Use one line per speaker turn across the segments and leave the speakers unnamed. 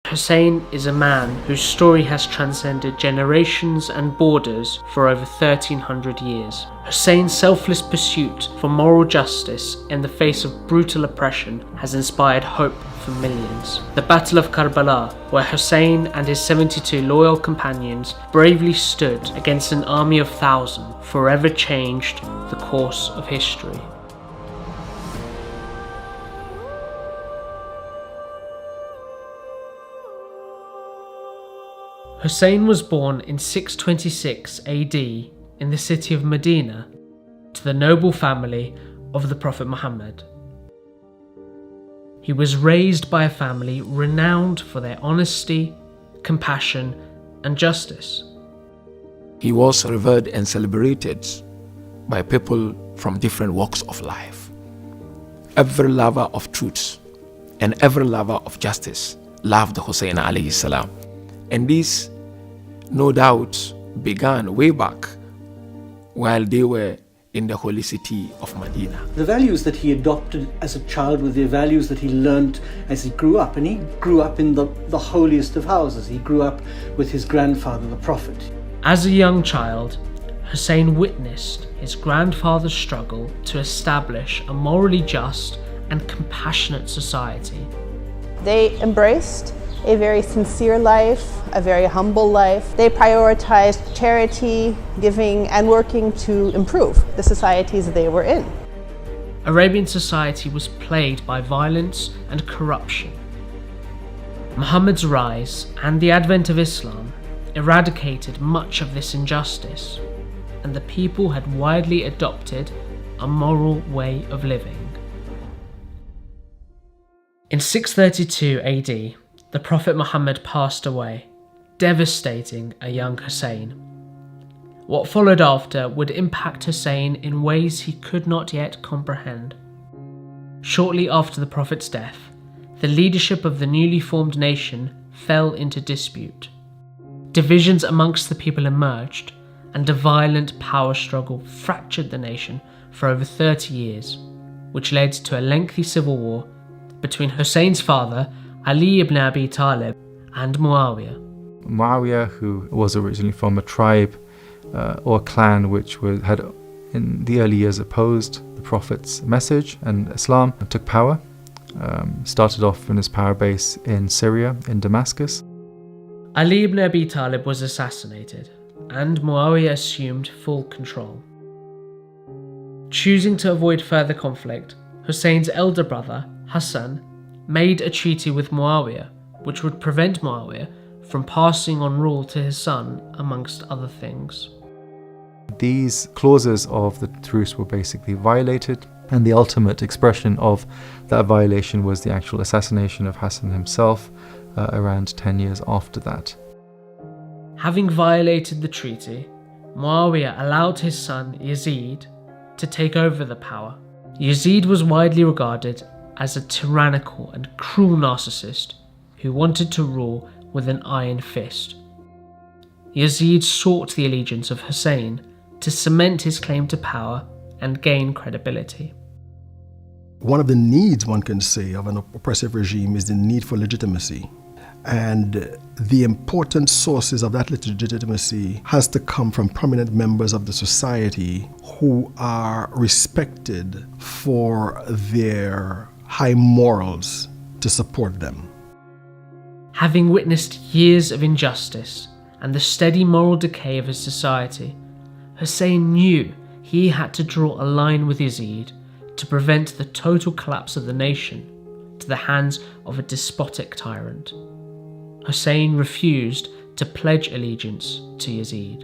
Hussain is a man whose story has transcended generations and borders for over 1300 years. Hussain's selfless pursuit for moral justice in the face of brutal oppression has inspired hope for millions. The Battle of Karbala, where Hussain and his 72 loyal companions bravely stood against an army of thousands, forever changed the course of history. Hussain was born in 626 AD in the city of Medina to the noble family of the Prophet Muhammad. He was raised by a family renowned for their honesty, compassion, and justice.
He was revered and celebrated by people from different walks of life. Every lover of truth and every lover of justice loved Hussain alayhi salam. And this, no doubt, began way back while they were in the holy city of Medina.
The values that he adopted as a child were the values that he learnt as he grew up. And he grew up in the holiest of houses. He grew up with his grandfather, the Prophet.
As a young child, Hussain witnessed his grandfather's struggle to establish a morally just and compassionate society.
They embraced a very sincere life, a very humble life. They prioritized charity, giving, and working to improve the societies they were in.
Arabian society was plagued by violence and corruption. Muhammad's rise and the advent of Islam eradicated much of this injustice, and the people had widely adopted a moral way of living. In 632 AD, the Prophet Muhammad passed away, devastating a young Hussain. What followed after would impact Hussain in ways he could not yet comprehend. Shortly after the Prophet's death, the leadership of the newly formed nation fell into dispute. Divisions amongst the people emerged, and a violent power struggle fractured the nation for over 30 years, which led to a lengthy civil war between Hussein's father, Ali ibn Abi Talib, and Muawiyah.
Muawiyah, who was originally from a tribe or clan which had in the early years opposed the Prophet's message and Islam, took power. Started off in his power base in Syria, in Damascus.
Ali ibn Abi Talib was assassinated, and Muawiyah assumed full control. Choosing to avoid further conflict, Hussein's elder brother, Hassan, made a treaty with Muawiyah, which would prevent Muawiyah from passing on rule to his son, amongst other things.
These clauses of the truce were basically violated, and the ultimate expression of that violation was the actual assassination of Hassan himself around 10 years after that.
Having violated the treaty, Muawiyah allowed his son Yazid to take over the power. Yazid was widely regarded as a tyrannical and cruel narcissist who wanted to rule with an iron fist. Yazid sought the allegiance of Hussain to cement his claim to power and gain credibility.
One of the needs, one can say, of an oppressive regime is the need for legitimacy. And the important sources of that legitimacy has to come from prominent members of the society who are respected for their high morals to support them.
Having witnessed years of injustice and the steady moral decay of his society, Hussain knew he had to draw a line with Yazid to prevent the total collapse of the nation to the hands of a despotic tyrant. Hussain refused to pledge allegiance to Yazid.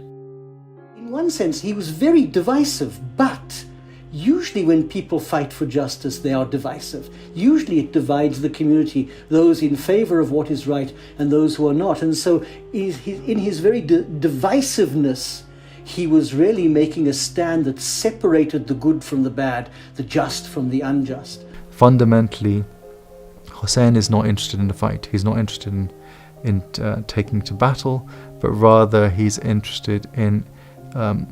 In one sense, he was very divisive, but usually when people fight for justice, they are divisive. Usually it divides the community, those in favor of what is right and those who are not. And so in his very divisiveness, he was really making a stand that separated the good from the bad, the just from the unjust.
Fundamentally, Hussain is not interested in the fight. He's not interested in taking to battle, but rather he's interested in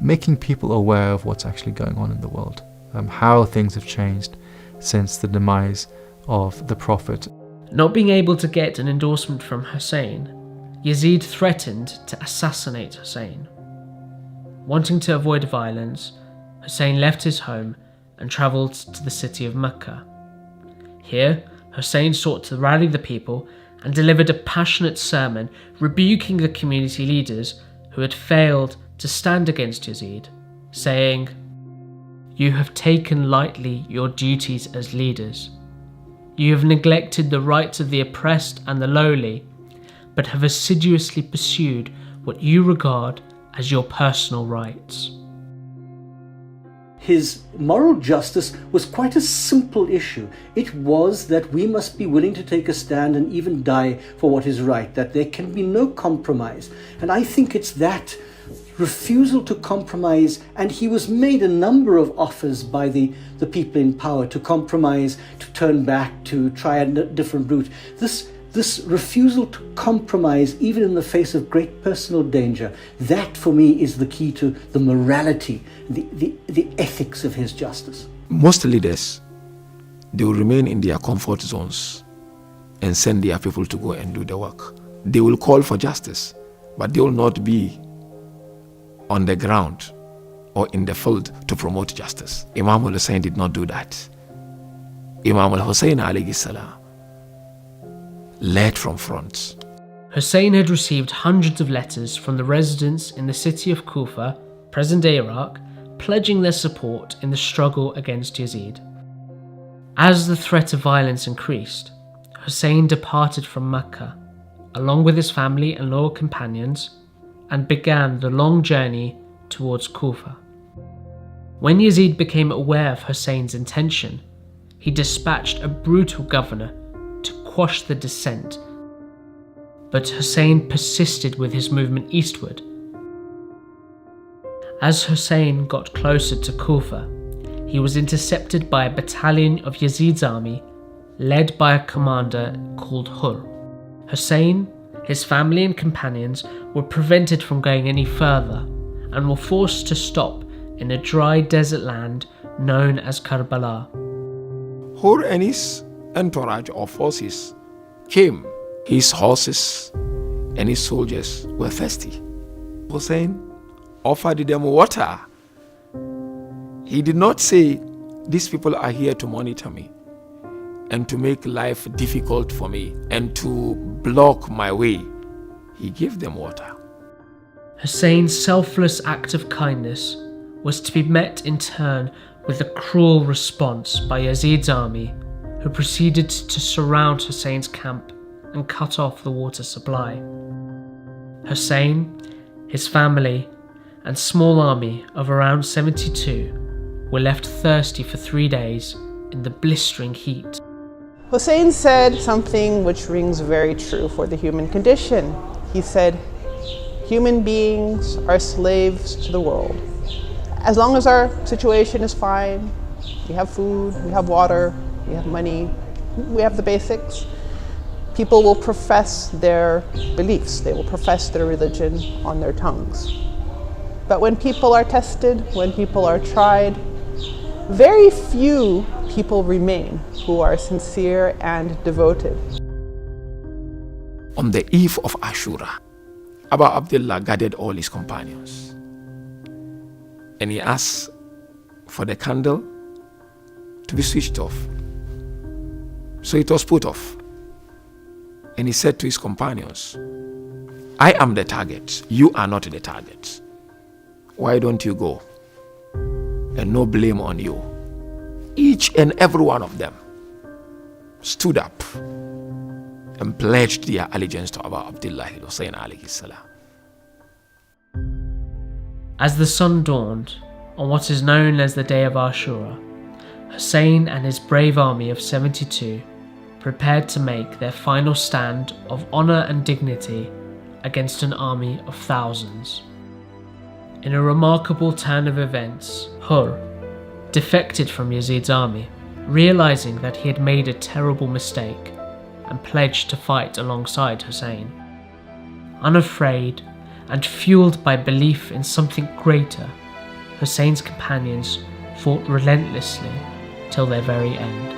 making people aware of what's actually going on in the world, how things have changed since the demise of the Prophet.
Not being able to get an endorsement from Hussein, Yazid threatened to assassinate Hussein. Wanting to avoid violence, Hussein left his home and travelled to the city of Mecca. Here, Hussein sought to rally the people and delivered a passionate sermon rebuking the community leaders who had failed to stand against Yazid, saying, "You have taken lightly your duties as leaders. You have neglected the rights of the oppressed and the lowly, but have assiduously pursued what you regard as your personal rights."
His moral justice was quite a simple issue. It was that we must be willing to take a stand and even die for what is right, that there can be no compromise. And I think it's that refusal to compromise, and he was made a number of offers by the people in power to compromise, to turn back, to try a different route. This refusal to compromise, even in the face of great personal danger, that for me is the key to the morality, the ethics of his justice.
Most leaders, they will remain in their comfort zones and send their people to go and do the work. They will call for justice, but they will not be on the ground or in the field to promote justice. Imam al-Hussein did not do that. Imam al-Hussein alayhi salam led from front.
Hussein had received hundreds of letters from the residents in the city of Kufa, present-day Iraq, pledging their support in the struggle against Yazid. As the threat of violence increased, Hussein departed from Mecca, along with his family and loyal companions, and began the long journey towards Kufa. When Yazid became aware of Hussein's intention, he dispatched a brutal governor to quash the dissent, but Hussein persisted with his movement eastward. As Hussein got closer to Kufa, he was intercepted by a battalion of Yazid's army, led by a commander called Hur. Hussein, his family and companions were prevented from going any further and were forced to stop in a dry desert land known as Karbala.
Hur and his entourage of forces came. His horses and his soldiers were thirsty. Hussein offered them water. He did not say, "These people are here to monitor me and to make life difficult for me and to block my way." He gave them water.
Hussein's selfless act of kindness was to be met in turn with a cruel response by Yazid's army, who proceeded to surround Hussein's camp and cut off the water supply. Hussein, his family, and small army of around 72 were left thirsty for 3 days in the blistering heat.
Hussein said something which rings very true for the human condition. He said, "Human beings are slaves to the world. As long as our situation is fine, we have food, we have water, we have money, we have the basics, people will profess their beliefs, they will profess their religion on their tongues. But when people are tested, when people are tried, very few people remain who are sincere and devoted."
On the eve of Ashura, Abu Abdullah gathered all his companions and he asked for the candle to be switched off. So it was put off. And he said to his companions, "I am the target, you are not the target. Why don't you go? And no blame on you." Each and every one of them stood up and pledged their allegiance to Abu Abdullah Hussein alayhi salam.
As the sun dawned on what is known as the day of Ashura, Hussein and his brave army of 72 prepared to make their final stand of honour and dignity against an army of thousands. In a remarkable turn of events, Hur defected from Yazid's army, realising that he had made a terrible mistake, and pledged to fight alongside Hussein. Unafraid and fueled by belief in something greater, Hussein's companions fought relentlessly till their very end.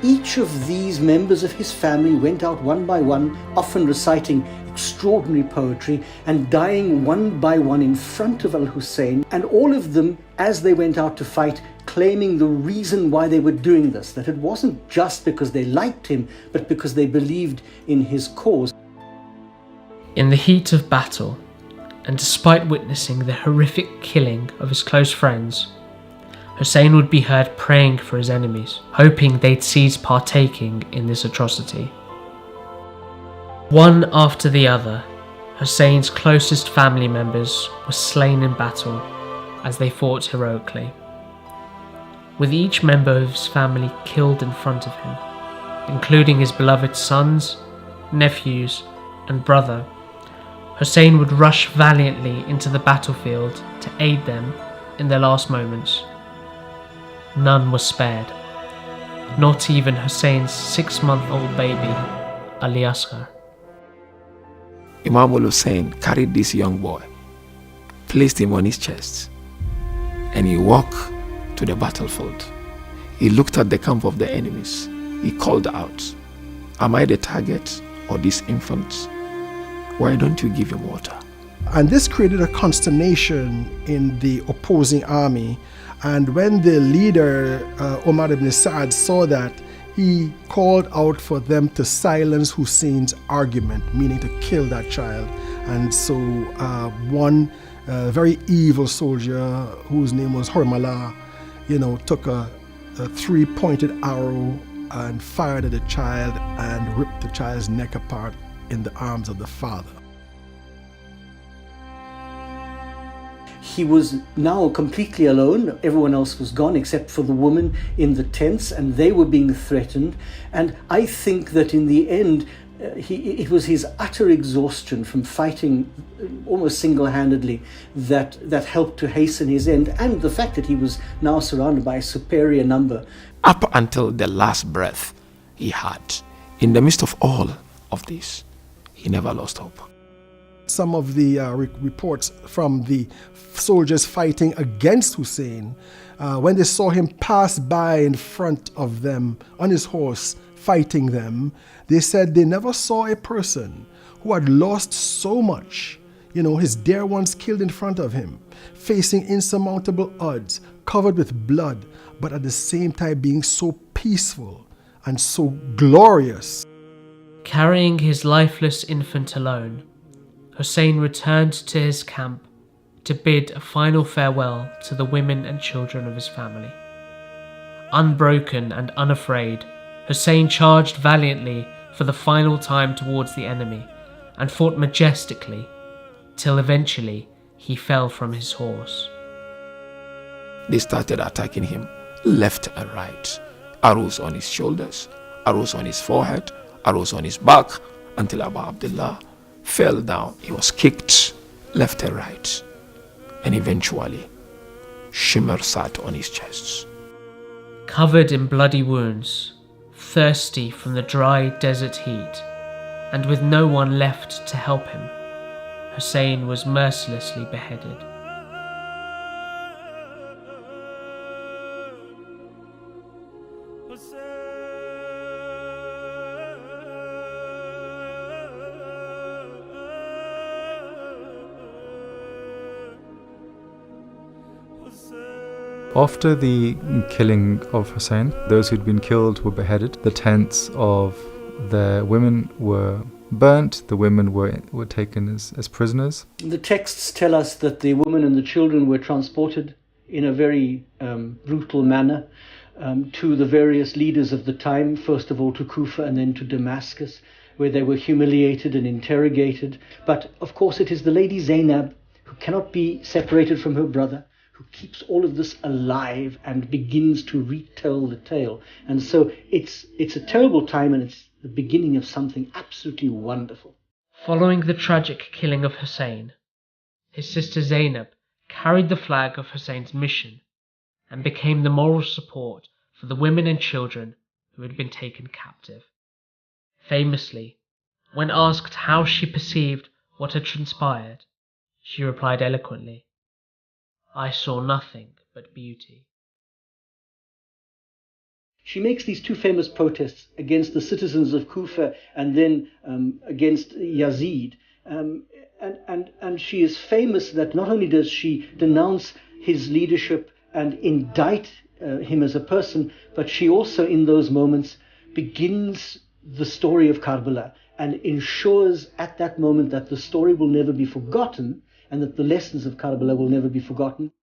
each of these members of his family went out one by one, often reciting extraordinary poetry and dying one by one in front of Al-Hussein, and all of them, as they went out to fight, claiming the reason why they were doing this, that it wasn't just because they liked him, but because they believed in his cause.
In the heat of battle, and despite witnessing the horrific killing of his close friends, Hussein would be heard praying for his enemies, hoping they'd cease partaking in this atrocity. One after the other, Hussein's closest family members were slain in battle as they fought heroically, with each member of his family killed in front of him, including his beloved sons, nephews, and brother. Hussein would rush valiantly into the battlefield to aid them in their last moments. None was spared, not even Hussein's 6-month-old baby, Ali Asghar.
Imam al-Hussein carried this young boy, placed him on his chest, and he walked to the battlefield. He looked at the camp of the enemies. He called out, "Am I the target or this infant? Why don't you give him water?"
And this created a consternation in the opposing army. And when the leader, Umar ibn Sa'ad, saw that, he called out for them to silence Hussein's argument, meaning to kill that child. And so one very evil soldier, whose name was Hormala, took a 3-pointed arrow and fired at the child and ripped the child's neck apart in the arms of the father.
He was now completely alone. Everyone else was gone except for the woman in the tents, and they were being threatened. And I think that in the end, it was his utter exhaustion from fighting almost single-handedly that helped to hasten his end, and the fact that he was now surrounded by a superior number.
Up until the last breath he had, in the midst of all of this, he never lost hope.
Some of the reports from the soldiers fighting against Hussein, when they saw him pass by in front of them on his horse fighting them, they said they never saw a person who had lost so much, his dear ones killed in front of him, facing insurmountable odds, covered with blood, but at the same time being so peaceful and so glorious.
Carrying his lifeless infant alone, Hussein returned to his camp to bid a final farewell to the women and children of his family. Unbroken and unafraid, Hussein charged valiantly for the final time towards the enemy and fought majestically till eventually he fell from his horse.
They started attacking him left and right. Arrows on his shoulders, arrows on his forehead, arrows on his back, until Abu Abdullah fell down. He was kicked left and right, and eventually Shimmer sat on his chest.
Covered in bloody wounds, thirsty from the dry desert heat, and with no one left to help him, Hussein was mercilessly beheaded.
After the killing of Hussein, those who'd been killed were beheaded. The tents of the women were burnt. The women were taken as prisoners.
The texts tell us that the women and the children were transported in a very brutal manner to the various leaders of the time, first of all to Kufa and then to Damascus, where they were humiliated and interrogated. But of course it is the lady Zainab, who cannot be separated from her brother, who keeps all of this alive and begins to retell the tale. And so it's a terrible time, and it's the beginning of something absolutely wonderful.
Following the tragic killing of Hussein, his sister Zainab carried the flag of Hussein's mission and became the moral support for the women and children who had been taken captive. Famously, when asked how she perceived what had transpired, she replied eloquently, "I saw nothing but beauty."
she makes these two famous protests against the citizens of Kufa and then against Yazid. And she is famous that not only does she denounce his leadership and indict him as a person, but she also in those moments begins the story of Karbala and ensures at that moment that the story will never be forgotten and that the lessons of Karbala will never be forgotten.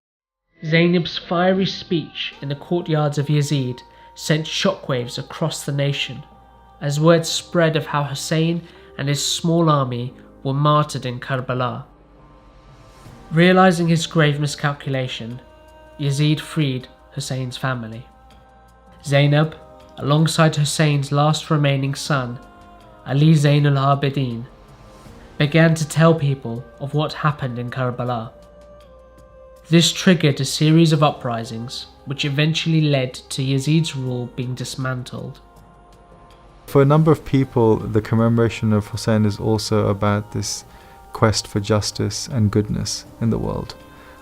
Zainab's fiery speech in the courtyards of Yazid sent shockwaves across the nation, as word spread of how Hussein and his small army were martyred in Karbala. Realizing his grave miscalculation, Yazid freed Hussein's family. Zainab, alongside Hussein's last remaining son, Ali Zain al-Abidin, began to tell people of what happened in Karbala. This triggered a series of uprisings, which eventually led to Yazid's rule being dismantled.
For a number of people, the commemoration of Hussein is also about this quest for justice and goodness in the world.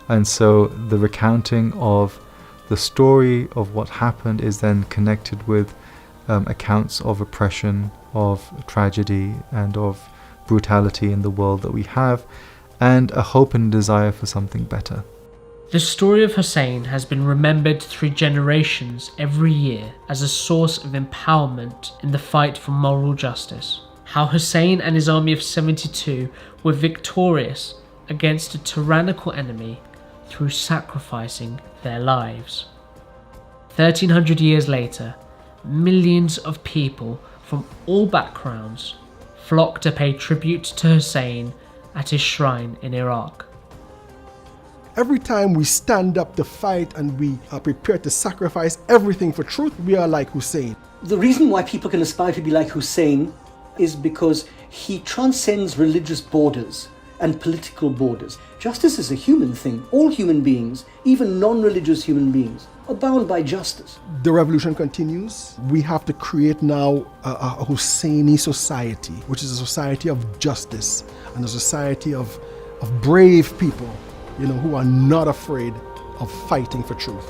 And so the recounting of the story of what happened is then connected with accounts of oppression, of tragedy, and of brutality in the world that we have, and a hope and desire for something better.
The story of Hussein has been remembered through generations every year as a source of empowerment in the fight for moral justice. How Hussein and his army of 72 were victorious against a tyrannical enemy through sacrificing their lives. 1300 years later, millions of people from all backgrounds flocked to pay tribute to Hussein at his shrine in Iraq.
Every time we stand up to fight and we are prepared to sacrifice everything for truth, we are like Hussein.
The reason why people can aspire to be like Hussein is because he transcends religious borders and political borders. Justice is a human thing. All human beings, even non-religious human beings, are bound by justice.
The revolution continues. We have to create now a Husseini society, which is a society of justice and a society of brave people, who are not afraid of fighting for truth.